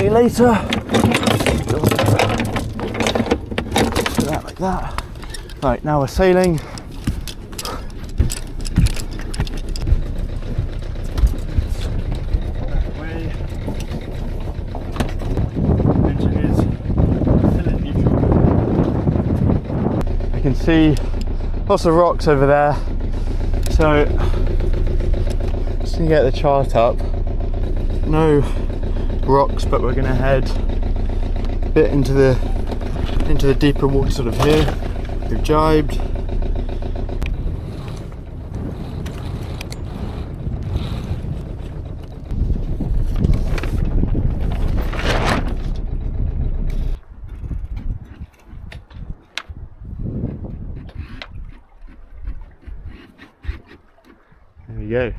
me later. Do that like that. Right, now we're sailing. That way. Engine is still in neutral. I can see lots of rocks over there. So just gonna get the chart up. No rocks, but we're gonna head a bit into the deeper water sort of here. We've jibed. There we go.